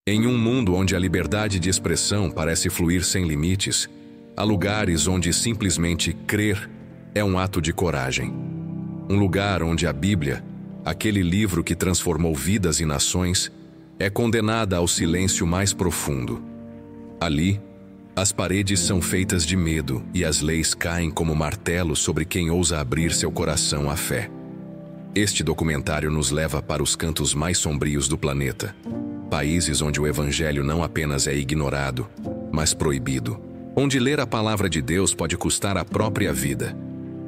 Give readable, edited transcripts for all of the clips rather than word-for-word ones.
Em um mundo onde a liberdade de expressão parece fluir sem limites, há lugares onde simplesmente crer é um ato de coragem. Um lugar onde a Bíblia, aquele livro que transformou vidas e nações, é condenada ao silêncio mais profundo. Ali, as paredes são feitas de medo e as leis caem como martelo sobre quem ousa abrir seu coração à fé. Este documentário nos leva para os cantos mais sombrios do planeta. Países onde o evangelho não apenas é ignorado, mas proibido. Onde ler a palavra de Deus pode custar a própria vida.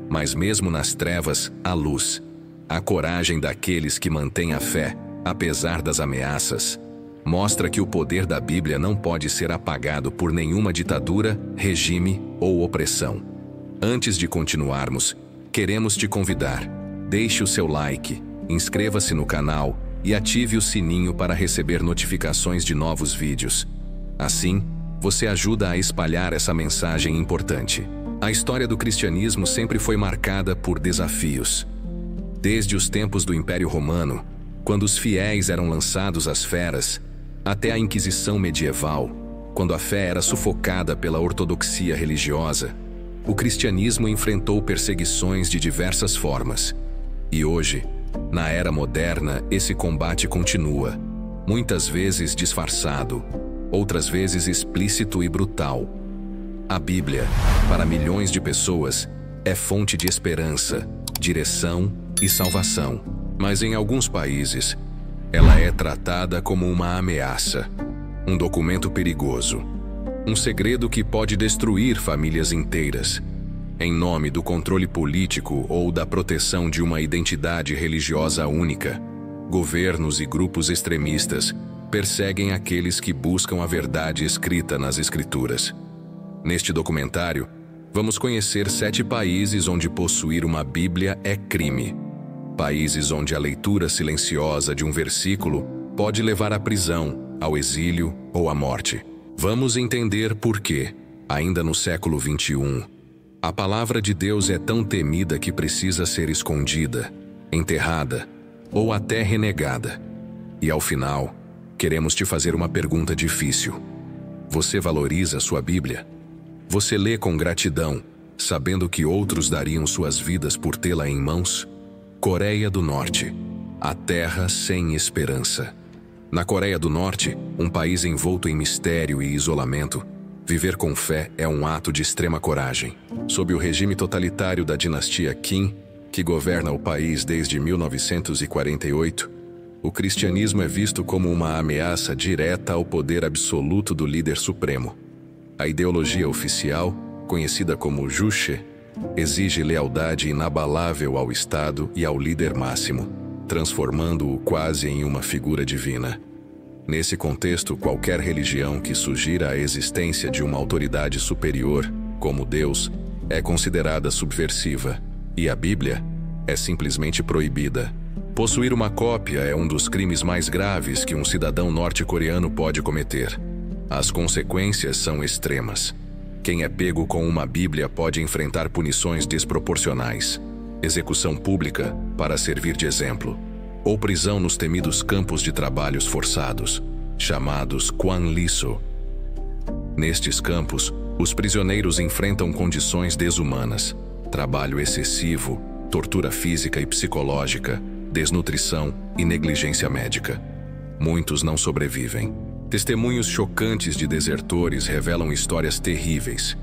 Mas mesmo nas trevas, há luz. A coragem daqueles que mantêm a fé, apesar das ameaças, mostra que o poder da Bíblia não pode ser apagado por nenhuma ditadura, regime ou opressão. Antes de continuarmos, queremos te convidar. Deixe o seu like, inscreva-se no canal e ative o sininho para receber notificações de novos vídeos. Assim, você ajuda a espalhar essa mensagem importante. A história do cristianismo sempre foi marcada por desafios. Desde os tempos do Império Romano, quando os fiéis eram lançados às feras, até a Inquisição medieval, quando a fé era sufocada pela ortodoxia religiosa, o cristianismo enfrentou perseguições de diversas formas. E hoje, na era moderna, esse combate continua, muitas vezes disfarçado, outras vezes explícito e brutal. A Bíblia, para milhões de pessoas, é fonte de esperança, direção e salvação. Mas em alguns países, ela é tratada como uma ameaça, um documento perigoso, um segredo que pode destruir famílias inteiras, em nome do controle político ou da proteção de uma identidade religiosa única. Governos e grupos extremistas perseguem aqueles que buscam a verdade escrita nas Escrituras. Neste documentário, vamos conhecer 7 países onde possuir uma Bíblia é crime. Países onde a leitura silenciosa de um versículo pode levar à prisão, ao exílio ou à morte. Vamos entender por que, ainda no século XXI, a palavra de Deus é tão temida que precisa ser escondida, enterrada ou até renegada. E ao final, queremos te fazer uma pergunta difícil. Você valoriza sua Bíblia? Você lê com gratidão, sabendo que outros dariam suas vidas por tê-la em mãos? Coreia do Norte, a terra sem esperança. Na Coreia do Norte, um país envolto em mistério e isolamento, viver com fé é um ato de extrema coragem. Sob o regime totalitário da dinastia Kim, que governa o país desde 1948, o cristianismo é visto como uma ameaça direta ao poder absoluto do líder supremo. A ideologia oficial, conhecida como Juche, exige lealdade inabalável ao Estado e ao líder máximo, transformando-o quase em uma figura divina. Nesse contexto, qualquer religião que sugira a existência de uma autoridade superior, como Deus, é considerada subversiva, e a Bíblia é simplesmente proibida. Possuir uma cópia é um dos crimes mais graves que um cidadão norte-coreano pode cometer. As consequências são extremas. Quem é pego com uma Bíblia pode enfrentar punições desproporcionais, execução pública para servir de exemplo, ou prisão nos temidos campos de trabalhos forçados, chamados Kwanliso. Nestes campos, os prisioneiros enfrentam condições desumanas, trabalho excessivo, tortura física e psicológica, desnutrição e negligência médica. Muitos não sobrevivem. Testemunhos chocantes de desertores revelam histórias terríveis.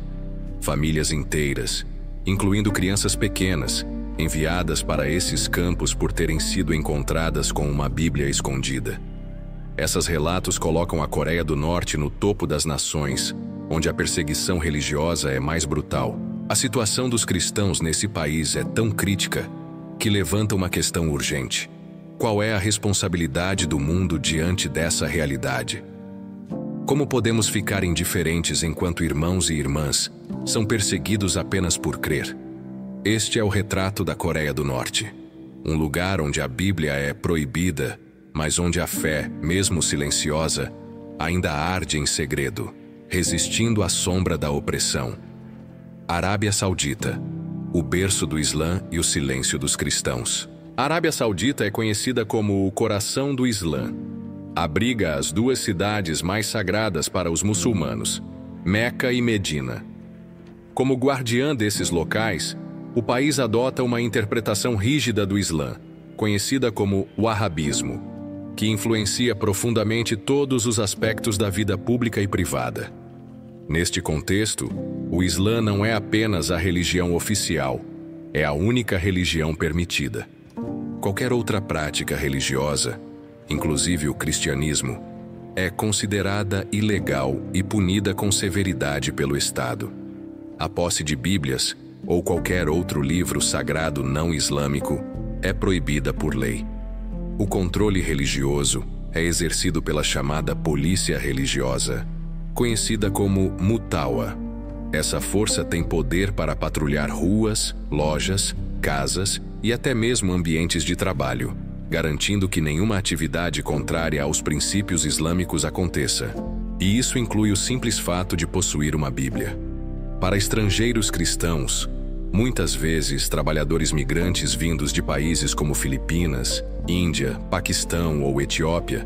Famílias inteiras, incluindo crianças pequenas, enviadas para esses campos por terem sido encontradas com uma Bíblia escondida. Esses relatos colocam a Coreia do Norte no topo das nações, onde a perseguição religiosa é mais brutal. A situação dos cristãos nesse país é tão crítica que levanta uma questão urgente. Qual é a responsabilidade do mundo diante dessa realidade? Como podemos ficar indiferentes enquanto irmãos e irmãs são perseguidos apenas por crer? Este é o retrato da Coreia do Norte. Um lugar onde a Bíblia é proibida, mas onde a fé, mesmo silenciosa, ainda arde em segredo, resistindo à sombra da opressão. Arábia Saudita, o berço do Islã e o silêncio dos cristãos. A Arábia Saudita é conhecida como o coração do Islã. Abriga as duas cidades mais sagradas para os muçulmanos, Meca e Medina. Como guardiã desses locais, o país adota uma interpretação rígida do Islã, conhecida como Wahhabismo, que influencia profundamente todos os aspectos da vida pública e privada. Neste contexto, o Islã não é apenas a religião oficial, é a única religião permitida. Qualquer outra prática religiosa, inclusive o cristianismo, é considerada ilegal e punida com severidade pelo Estado. A posse de Bíblias ou qualquer outro livro sagrado não islâmico é proibida por lei. O controle religioso é exercido pela chamada polícia religiosa, conhecida como Mutawa. Essa força tem poder para patrulhar ruas, lojas, casas e até mesmo ambientes de trabalho, garantindo que nenhuma atividade contrária aos princípios islâmicos aconteça. E isso inclui o simples fato de possuir uma Bíblia. Para estrangeiros cristãos, muitas vezes trabalhadores migrantes vindos de países como Filipinas, Índia, Paquistão ou Etiópia,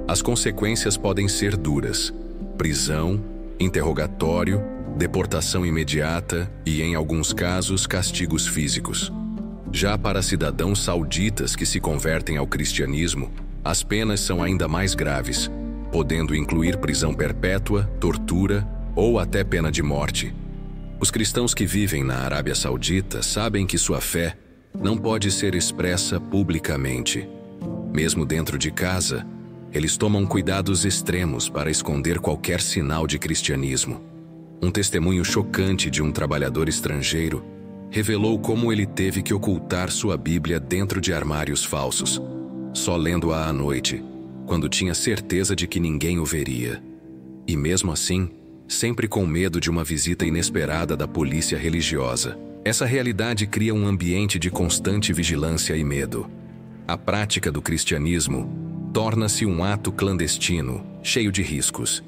as consequências podem ser duras: prisão, interrogatório, deportação imediata e, em alguns casos, castigos físicos. Já para cidadãos sauditas que se convertem ao cristianismo, as penas são ainda mais graves, podendo incluir prisão perpétua, tortura ou até pena de morte. Os cristãos que vivem na Arábia Saudita sabem que sua fé não pode ser expressa publicamente. Mesmo dentro de casa, eles tomam cuidados extremos para esconder qualquer sinal de cristianismo. Um testemunho chocante de um trabalhador estrangeiro revelou como ele teve que ocultar sua Bíblia dentro de armários falsos, só lendo-a à noite, quando tinha certeza de que ninguém o veria. E mesmo assim, sempre com medo de uma visita inesperada da polícia religiosa. Essa realidade cria um ambiente de constante vigilância e medo. A prática do cristianismo torna-se um ato clandestino, cheio de riscos.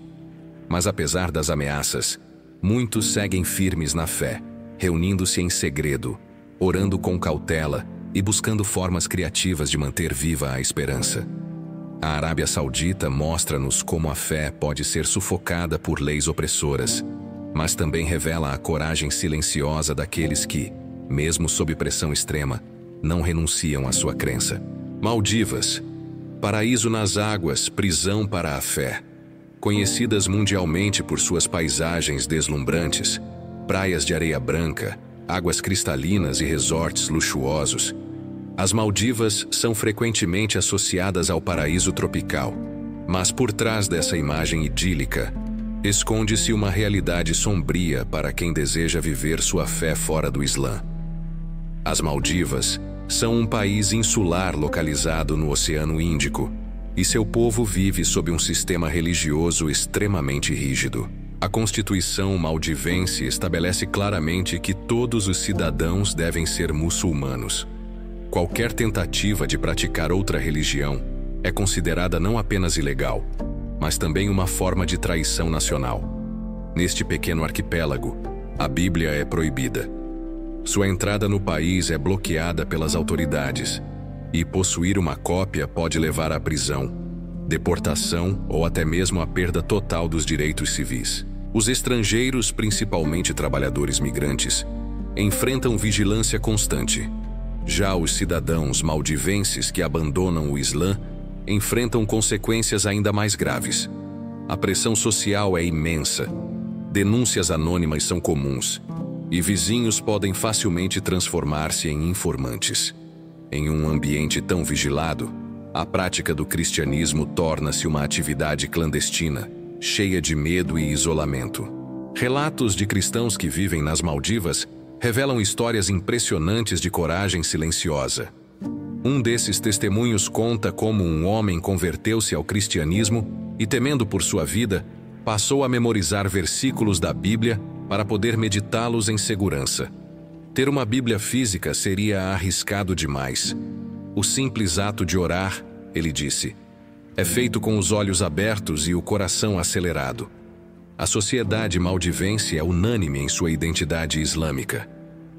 Mas apesar das ameaças, muitos seguem firmes na fé, reunindo-se em segredo, orando com cautela e buscando formas criativas de manter viva a esperança. A Arábia Saudita mostra-nos como a fé pode ser sufocada por leis opressoras, mas também revela a coragem silenciosa daqueles que, mesmo sob pressão extrema, não renunciam à sua crença. Maldivas, paraíso nas águas, prisão para a fé. Conhecidas mundialmente por suas paisagens deslumbrantes, praias de areia branca, águas cristalinas e resorts luxuosos, as Maldivas são frequentemente associadas ao paraíso tropical. Mas por trás dessa imagem idílica, esconde-se uma realidade sombria para quem deseja viver sua fé fora do Islã. As Maldivas são um país insular localizado no Oceano Índico, e seu povo vive sob um sistema religioso extremamente rígido. A Constituição maldivense estabelece claramente que todos os cidadãos devem ser muçulmanos. Qualquer tentativa de praticar outra religião é considerada não apenas ilegal, mas também uma forma de traição nacional. Neste pequeno arquipélago, a Bíblia é proibida. Sua entrada no país é bloqueada pelas autoridades, e possuir uma cópia pode levar à prisão, deportação ou até mesmo à perda total dos direitos civis. Os estrangeiros, principalmente trabalhadores migrantes, enfrentam vigilância constante. Já os cidadãos maldivenses que abandonam o Islã enfrentam consequências ainda mais graves. A pressão social é imensa, denúncias anônimas são comuns, e vizinhos podem facilmente transformar-se em informantes. Em um ambiente tão vigilado, a prática do cristianismo torna-se uma atividade clandestina, cheia de medo e isolamento. Relatos de cristãos que vivem nas Maldivas revelam histórias impressionantes de coragem silenciosa. Um desses testemunhos conta como um homem converteu-se ao cristianismo e, temendo por sua vida, passou a memorizar versículos da Bíblia para poder meditá-los em segurança. Ter uma Bíblia física seria arriscado demais. O simples ato de orar, ele disse, é feito com os olhos abertos e o coração acelerado. A sociedade maldivense é unânime em sua identidade islâmica,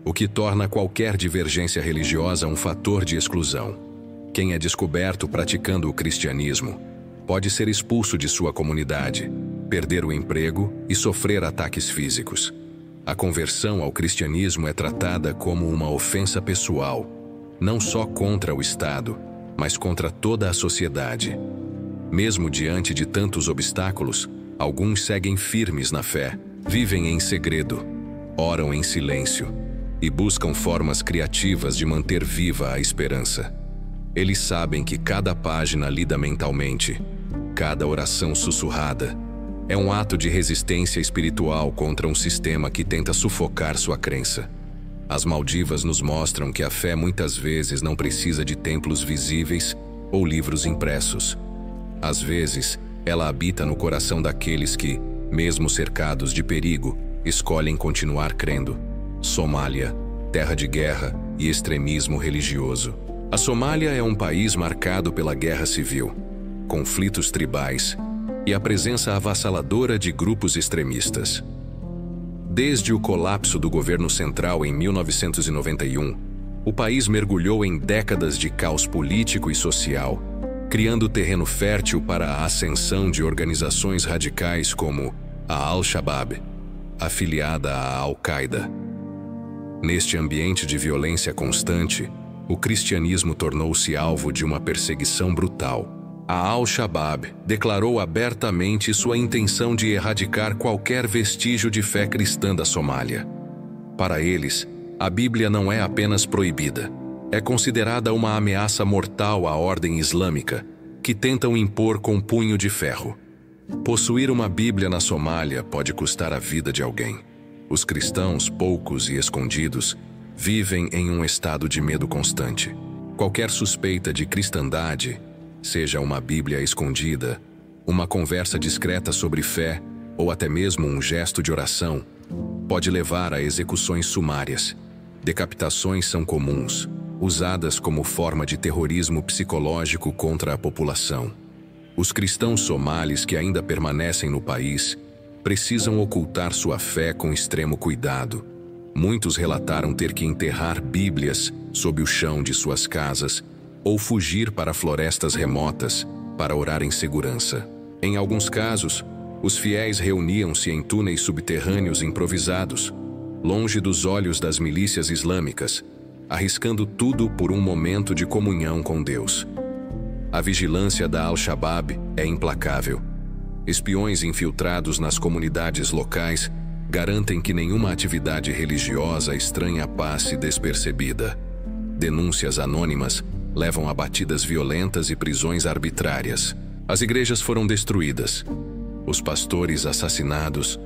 o que torna qualquer divergência religiosa um fator de exclusão. Quem é descoberto praticando o cristianismo pode ser expulso de sua comunidade, perder o emprego e sofrer ataques físicos. A conversão ao cristianismo é tratada como uma ofensa pessoal, não só contra o Estado, mas contra toda a sociedade. Mesmo diante de tantos obstáculos, alguns seguem firmes na fé, vivem em segredo, oram em silêncio e buscam formas criativas de manter viva a esperança. Eles sabem que cada página lida mentalmente, cada oração sussurrada, é um ato de resistência espiritual contra um sistema que tenta sufocar sua crença. As Maldivas nos mostram que a fé muitas vezes não precisa de templos visíveis ou livros impressos. Às vezes, ela habita no coração daqueles que, mesmo cercados de perigo, escolhem continuar crendo. Somália, terra de guerra e extremismo religioso. A Somália é um país marcado pela guerra civil, conflitos tribais e a presença avassaladora de grupos extremistas. Desde o colapso do governo central em 1991, o país mergulhou em décadas de caos político e social, criando terreno fértil para a ascensão de organizações radicais como a Al-Shabaab, afiliada à Al-Qaeda. Neste ambiente de violência constante, o cristianismo tornou-se alvo de uma perseguição brutal. A Al-Shabaab declarou abertamente sua intenção de erradicar qualquer vestígio de fé cristã da Somália. Para eles, a Bíblia não é apenas proibida, é considerada uma ameaça mortal à ordem islâmica, que tentam impor com punho de ferro. Possuir uma Bíblia na Somália pode custar a vida de alguém. Os cristãos, poucos e escondidos, vivem em um estado de medo constante. Qualquer suspeita de cristandade, seja uma Bíblia escondida, uma conversa discreta sobre fé ou até mesmo um gesto de oração, pode levar a execuções sumárias. Decapitações são comuns, usadas como forma de terrorismo psicológico contra a população. Os cristãos somalis que ainda permanecem no país precisam ocultar sua fé com extremo cuidado. Muitos relataram ter que enterrar Bíblias sob o chão de suas casas ou fugir para florestas remotas para orar em segurança. Em alguns casos, os fiéis reuniam-se em túneis subterrâneos improvisados, longe dos olhos das milícias islâmicas, arriscando tudo por um momento de comunhão com Deus. A vigilância da Al-Shabaab é implacável. Espiões infiltrados nas comunidades locais garantem que nenhuma atividade religiosa estranha passe despercebida. Denúncias anônimas levam a batidas violentas e prisões arbitrárias. As igrejas foram destruídas, os pastores assassinados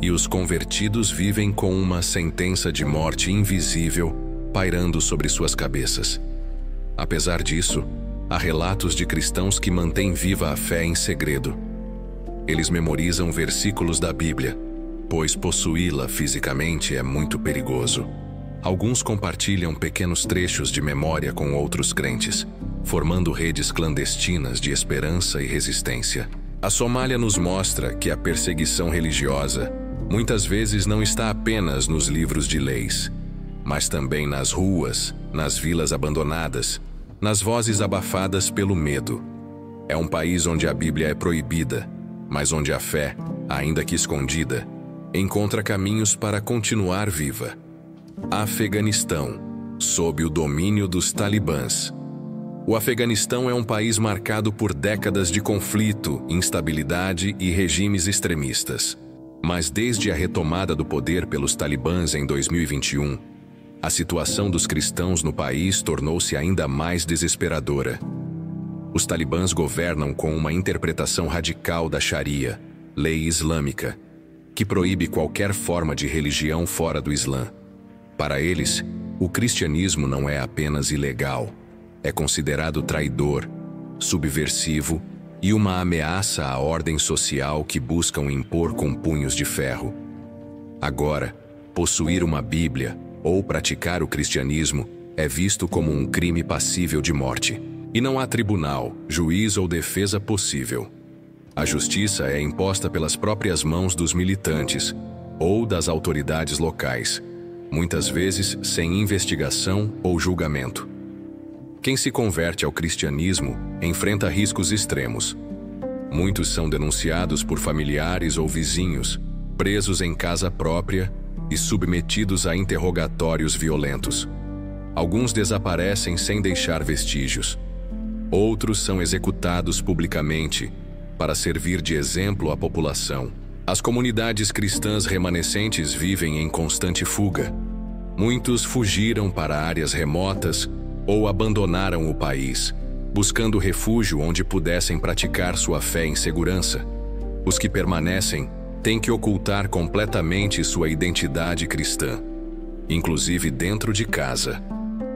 e os convertidos vivem com uma sentença de morte invisível pairando sobre suas cabeças. Apesar disso, há relatos de cristãos que mantêm viva a fé em segredo. Eles memorizam versículos da Bíblia, pois possuí-la fisicamente é muito perigoso. Alguns compartilham pequenos trechos de memória com outros crentes, formando redes clandestinas de esperança e resistência. A Somália nos mostra que a perseguição religiosa muitas vezes não está apenas nos livros de leis, mas também nas ruas, nas vilas abandonadas, nas vozes abafadas pelo medo. É um país onde a Bíblia é proibida, mas onde a fé, ainda que escondida, encontra caminhos para continuar viva. Afeganistão, sob o domínio dos talibãs. O Afeganistão é um país marcado por décadas de conflito, instabilidade e regimes extremistas. Mas desde a retomada do poder pelos talibãs em 2021, a situação dos cristãos no país tornou-se ainda mais desesperadora. Os talibãs governam com uma interpretação radical da Sharia, lei islâmica, que proíbe qualquer forma de religião fora do Islã. Para eles, o cristianismo não é apenas ilegal, é considerado traidor, subversivo e uma ameaça à ordem social que buscam impor com punhos de ferro. Agora, possuir uma Bíblia ou praticar o cristianismo é visto como um crime passível de morte. E não há tribunal, juiz ou defesa possível. A justiça é imposta pelas próprias mãos dos militantes ou das autoridades locais, muitas vezes sem investigação ou julgamento. Quem se converte ao cristianismo enfrenta riscos extremos. Muitos são denunciados por familiares ou vizinhos, presos em casa própria e submetidos a interrogatórios violentos. Alguns desaparecem sem deixar vestígios. Outros são executados publicamente para servir de exemplo à população. As comunidades cristãs remanescentes vivem em constante fuga. Muitos fugiram para áreas remotas ou abandonaram o país, buscando refúgio onde pudessem praticar sua fé em segurança. Os que permanecem têm que ocultar completamente sua identidade cristã, inclusive dentro de casa.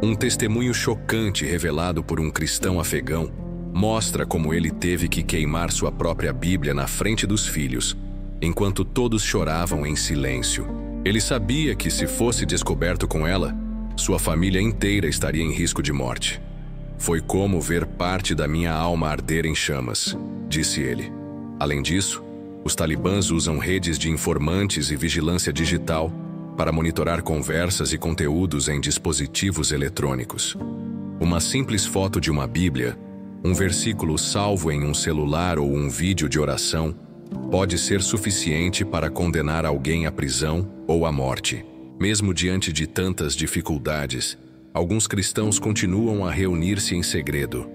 Um testemunho chocante revelado por um cristão afegão mostra como ele teve que queimar sua própria Bíblia na frente dos filhos, enquanto todos choravam em silêncio. Ele sabia que, se fosse descoberto com ela, sua família inteira estaria em risco de morte. Foi como ver parte da minha alma arder em chamas, disse ele. Além disso, os talibãs usam redes de informantes e vigilância digital para monitorar conversas e conteúdos em dispositivos eletrônicos. Uma simples foto de uma Bíblia, um versículo salvo em um celular ou um vídeo de oração pode ser suficiente para condenar alguém à prisão ou à morte. Mesmo diante de tantas dificuldades, alguns cristãos continuam a reunir-se em segredo.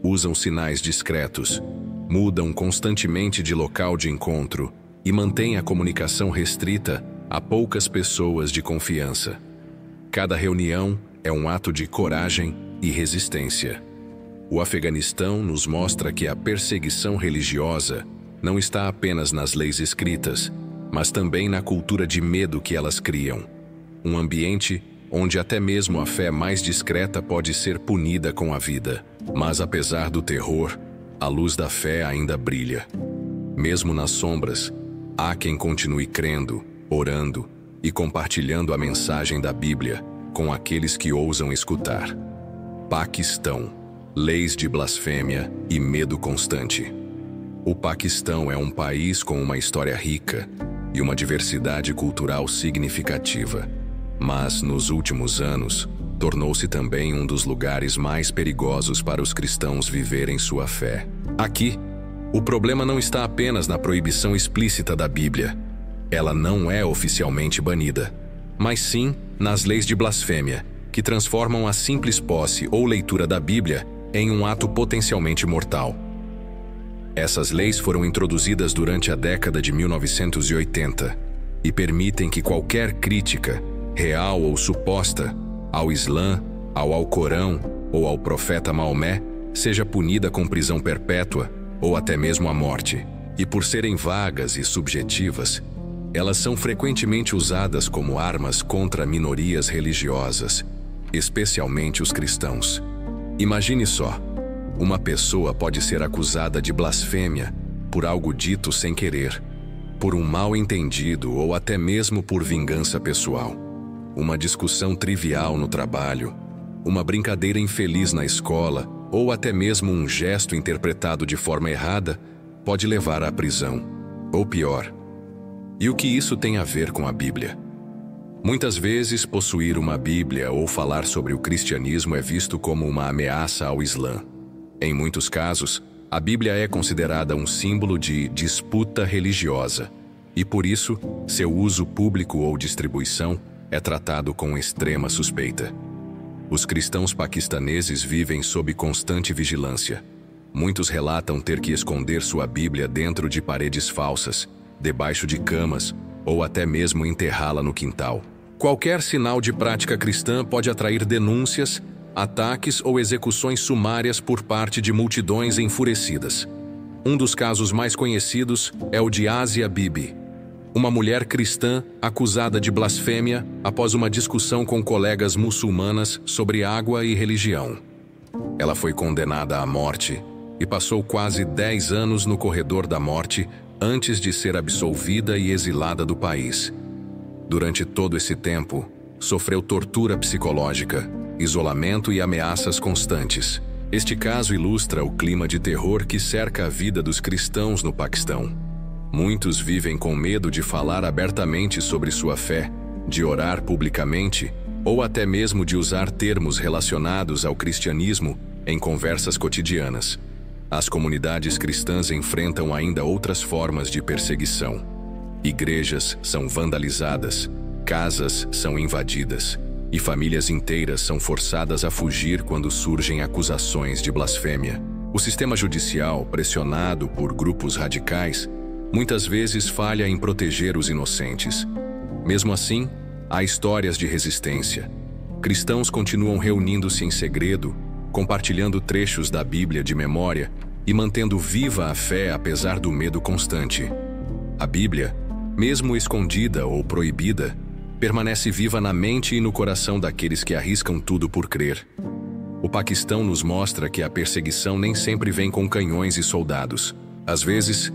Usam sinais discretos, mudam constantemente de local de encontro e mantêm a comunicação restrita a poucas pessoas de confiança. Cada reunião é um ato de coragem e resistência. O Afeganistão nos mostra que a perseguição religiosa não está apenas nas leis escritas, mas também na cultura de medo que elas criam. Um ambiente onde até mesmo a fé mais discreta pode ser punida com a vida. Mas apesar do terror, a luz da fé ainda brilha. Mesmo nas sombras, há quem continue crendo, orando e compartilhando a mensagem da Bíblia com aqueles que ousam escutar. Paquistão, leis de blasfêmia e medo constante. O Paquistão é um país com uma história rica e uma diversidade cultural significativa, mas nos últimos anos tornou-se também um dos lugares mais perigosos para os cristãos viverem sua fé. Aqui, o problema não está apenas na proibição explícita da Bíblia. Ela não é oficialmente banida, mas sim nas leis de blasfêmia, que transformam a simples posse ou leitura da Bíblia em um ato potencialmente mortal. Essas leis foram introduzidas durante a década de 1980 e permitem que qualquer crítica, real ou suposta, ao Islã, ao Alcorão ou ao profeta Maomé seja punida com prisão perpétua ou até mesmo a morte. E por serem vagas e subjetivas, elas são frequentemente usadas como armas contra minorias religiosas, especialmente os cristãos. Imagine só, uma pessoa pode ser acusada de blasfêmia por algo dito sem querer, por um mal-entendido ou até mesmo por vingança pessoal. Uma discussão trivial no trabalho, uma brincadeira infeliz na escola ou até mesmo um gesto interpretado de forma errada pode levar à prisão, ou pior. E o que isso tem a ver com a Bíblia? Muitas vezes, possuir uma Bíblia ou falar sobre o cristianismo é visto como uma ameaça ao Islã. Em muitos casos, a Bíblia é considerada um símbolo de disputa religiosa, e por isso, seu uso público ou distribuição é tratado com extrema suspeita. Os cristãos paquistaneses vivem sob constante vigilância. Muitos relatam ter que esconder sua Bíblia dentro de paredes falsas, debaixo de camas ou até mesmo enterrá-la no quintal. Qualquer sinal de prática cristã pode atrair denúncias, ataques ou execuções sumárias por parte de multidões enfurecidas. Um dos casos mais conhecidos é o de Asia Bibi, uma mulher cristã acusada de blasfêmia após uma discussão com colegas muçulmanas sobre água e religião. Ela foi condenada à morte e passou quase 10 anos no corredor da morte antes de ser absolvida e exilada do país. Durante todo esse tempo, sofreu tortura psicológica, isolamento e ameaças constantes. Este caso ilustra o clima de terror que cerca a vida dos cristãos no Paquistão. Muitos vivem com medo de falar abertamente sobre sua fé, de orar publicamente ou até mesmo de usar termos relacionados ao cristianismo em conversas cotidianas. as comunidades cristãs enfrentam ainda outras formas de perseguição. Igrejas são vandalizadas, casas são invadidas e famílias inteiras são forçadas a fugir quando surgem acusações de blasfêmia. O sistema judicial, pressionado por grupos radicais, muitas vezes falha em proteger os inocentes. Mesmo assim, há histórias de resistência. Cristãos continuam reunindo-se em segredo, compartilhando trechos da Bíblia de memória e mantendo viva a fé apesar do medo constante. A Bíblia, mesmo escondida ou proibida, permanece viva na mente e no coração daqueles que arriscam tudo por crer. O Paquistão nos mostra que a perseguição nem sempre vem com canhões e soldados. Às vezes,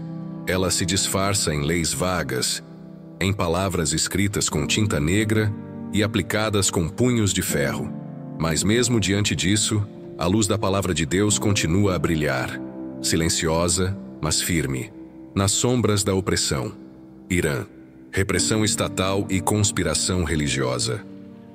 ela se disfarça em leis vagas, em palavras escritas com tinta negra e aplicadas com punhos de ferro. Mas mesmo diante disso, a luz da palavra de Deus continua a brilhar, silenciosa, mas firme, nas sombras da opressão. Irã. Repressão estatal e conspiração religiosa.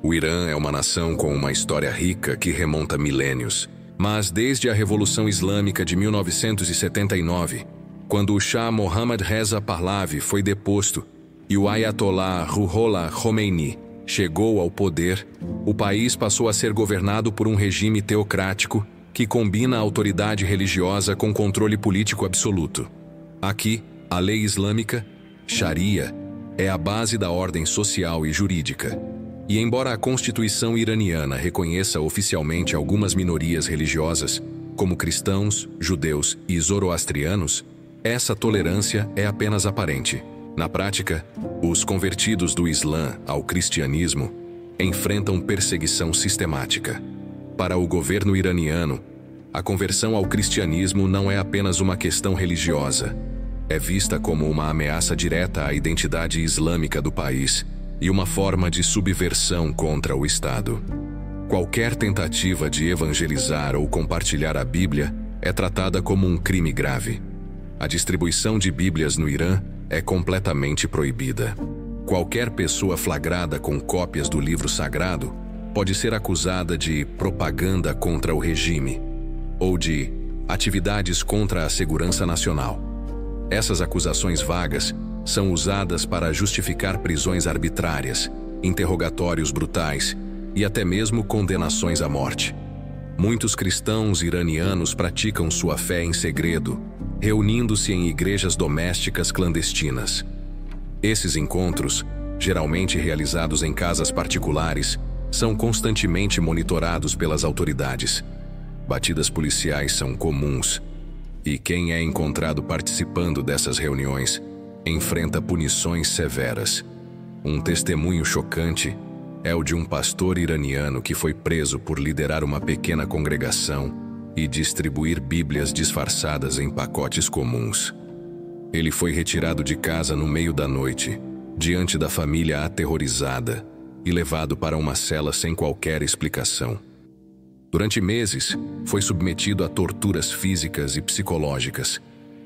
O Irã é uma nação com uma história rica que remonta milênios. Mas desde a Revolução Islâmica de 1979, quando o Shah Mohammad Reza Pahlavi foi deposto e o Ayatollah Ruhollah Khomeini chegou ao poder, o país passou a ser governado por um regime teocrático que combina a autoridade religiosa com controle político absoluto. Aqui, a lei islâmica, Sharia, é a base da ordem social e jurídica. E embora a Constituição iraniana reconheça oficialmente algumas minorias religiosas, como cristãos, judeus e zoroastrianos, essa tolerância é apenas aparente. Na prática, os convertidos do Islã ao cristianismo enfrentam perseguição sistemática. Para o governo iraniano, a conversão ao cristianismo não é apenas uma questão religiosa. É vista como uma ameaça direta à identidade islâmica do país e uma forma de subversão contra o Estado. Qualquer tentativa de evangelizar ou compartilhar a Bíblia é tratada como um crime grave. A distribuição de Bíblias no Irã é completamente proibida. Qualquer pessoa flagrada com cópias do livro sagrado pode ser acusada de propaganda contra o regime ou de atividades contra a segurança nacional. Essas acusações vagas são usadas para justificar prisões arbitrárias, interrogatórios brutais e até mesmo condenações à morte. Muitos cristãos iranianos praticam sua fé em segredo, reunindo-se em igrejas domésticas clandestinas. Esses encontros, geralmente realizados em casas particulares, são constantemente monitorados pelas autoridades. Batidas policiais são comuns, e quem é encontrado participando dessas reuniões enfrenta punições severas. Um testemunho chocante é o de um pastor iraniano que foi preso por liderar uma pequena congregação e distribuir Bíblias disfarçadas em pacotes comuns. Ele foi retirado de casa no meio da noite, diante da família aterrorizada, e levado para uma cela sem qualquer explicação. Durante meses, foi submetido a torturas físicas e psicológicas,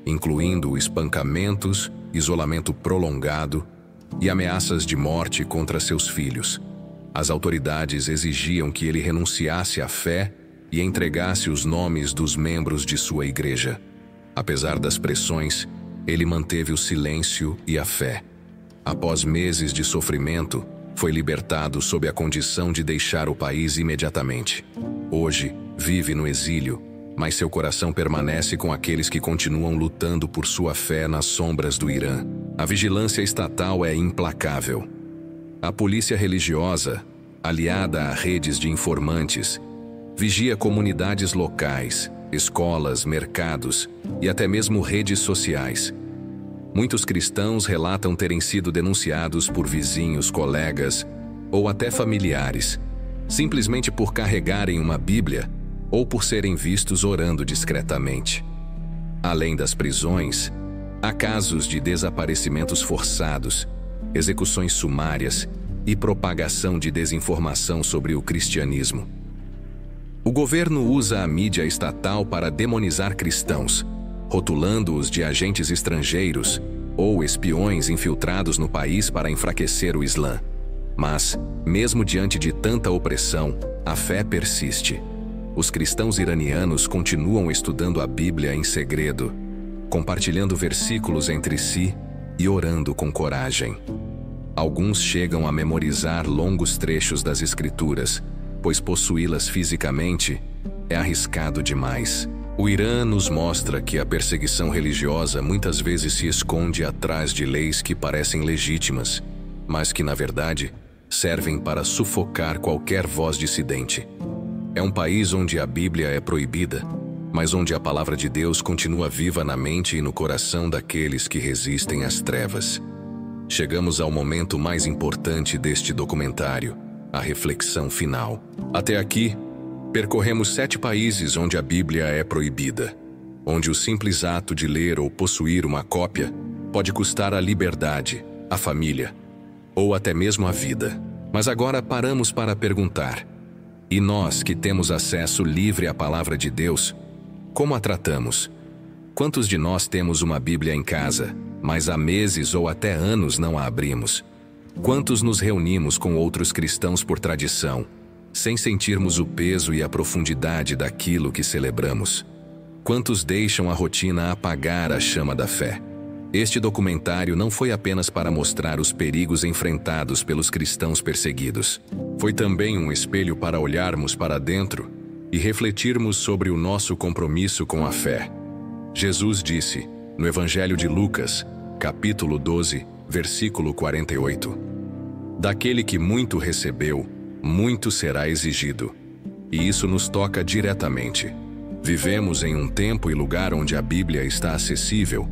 incluindo espancamentos, isolamento prolongado e ameaças de morte contra seus filhos. As autoridades exigiam que ele renunciasse à fé e entregasse os nomes dos membros de sua igreja. Apesar das pressões, ele manteve o silêncio e a fé. Após meses de sofrimento, foi libertado sob a condição de deixar o país imediatamente. Hoje, vive no exílio, mas seu coração permanece com aqueles que continuam lutando por sua fé nas sombras do Irã. A vigilância estatal é implacável. A polícia religiosa, aliada a redes de informantes, vigia comunidades locais, escolas, mercados e até mesmo redes sociais. Muitos cristãos relatam terem sido denunciados por vizinhos, colegas ou até familiares, simplesmente por carregarem uma Bíblia ou por serem vistos orando discretamente. Além das prisões, há casos de desaparecimentos forçados, execuções sumárias e propagação de desinformação sobre o cristianismo. O governo usa a mídia estatal para demonizar cristãos, rotulando-os de agentes estrangeiros ou espiões infiltrados no país para enfraquecer o Islã. Mas, mesmo diante de tanta opressão, a fé persiste. os cristãos iranianos continuam estudando a Bíblia em segredo, compartilhando versículos entre si e orando com coragem. Alguns chegam a memorizar longos trechos das Escrituras, pois possuí-las fisicamente é arriscado demais. O Irã nos mostra que a perseguição religiosa muitas vezes se esconde atrás de leis que parecem legítimas, mas que, na verdade, servem para sufocar qualquer voz dissidente. É um país onde a Bíblia é proibida, mas onde a palavra de Deus continua viva na mente e no coração daqueles que resistem às trevas. Chegamos ao momento mais importante deste documentário, a reflexão final. Até aqui, percorremos 7 países onde a Bíblia é proibida, onde o simples ato de ler ou possuir uma cópia pode custar a liberdade, a família, ou até mesmo a vida. Mas agora paramos para perguntar: e nós que temos acesso livre à palavra de Deus, como a tratamos? Quantos de nós temos uma Bíblia em casa, mas há meses ou até anos não a abrimos? Quantos nos reunimos com outros cristãos por tradição, sem sentirmos o peso e a profundidade daquilo que celebramos? Quantos deixam a rotina apagar a chama da fé? Este documentário não foi apenas para mostrar os perigos enfrentados pelos cristãos perseguidos. Foi também um espelho para olharmos para dentro e refletirmos sobre o nosso compromisso com a fé. Jesus disse, no Evangelho de Lucas, capítulo 12, versículo 48: daquele que muito recebeu, muito será exigido. E isso nos toca diretamente. Vivemos em um tempo e lugar onde a Bíblia está acessível,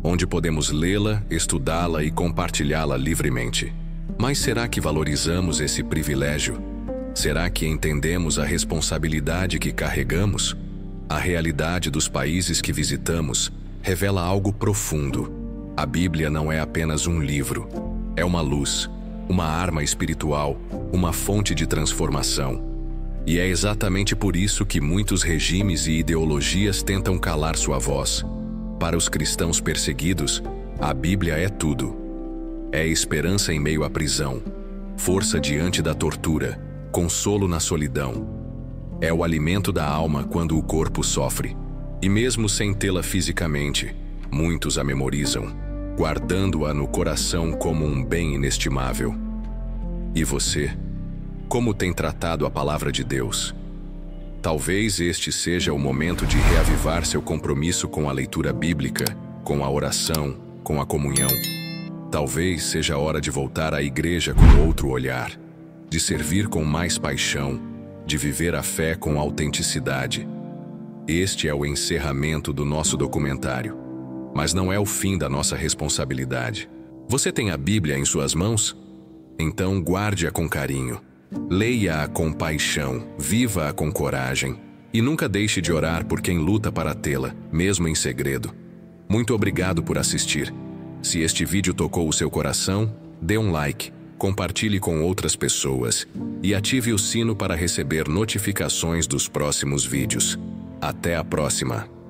onde podemos lê-la, estudá-la e compartilhá-la livremente. Mas será que valorizamos esse privilégio? Será que entendemos a responsabilidade que carregamos? A realidade dos países que visitamos revela algo profundo. A Bíblia não é apenas um livro. É uma luz, uma arma espiritual, uma fonte de transformação. E é exatamente por isso que muitos regimes e ideologias tentam calar sua voz. Para os cristãos perseguidos, a Bíblia é tudo. É esperança em meio à prisão, força diante da tortura, consolo na solidão. É o alimento da alma quando o corpo sofre. E mesmo sem tê-la fisicamente, muitos a memorizam, guardando-a no coração como um bem inestimável. E você? Como tem tratado a palavra de Deus? Talvez este seja o momento de reavivar seu compromisso com a leitura bíblica, com a oração, com a comunhão. Talvez seja a hora de voltar à igreja com outro olhar, de servir com mais paixão, de viver a fé com autenticidade. Este é o encerramento do nosso documentário, mas não é o fim da nossa responsabilidade. Você tem a Bíblia em suas mãos? Então guarde-a com carinho. Leia-a com paixão, viva-a com coragem e nunca deixe de orar por quem luta para tê-la, mesmo em segredo. Muito obrigado por assistir. Se este vídeo tocou o seu coração, dê um like, compartilhe com outras pessoas e ative o sino para receber notificações dos próximos vídeos. Até a próxima!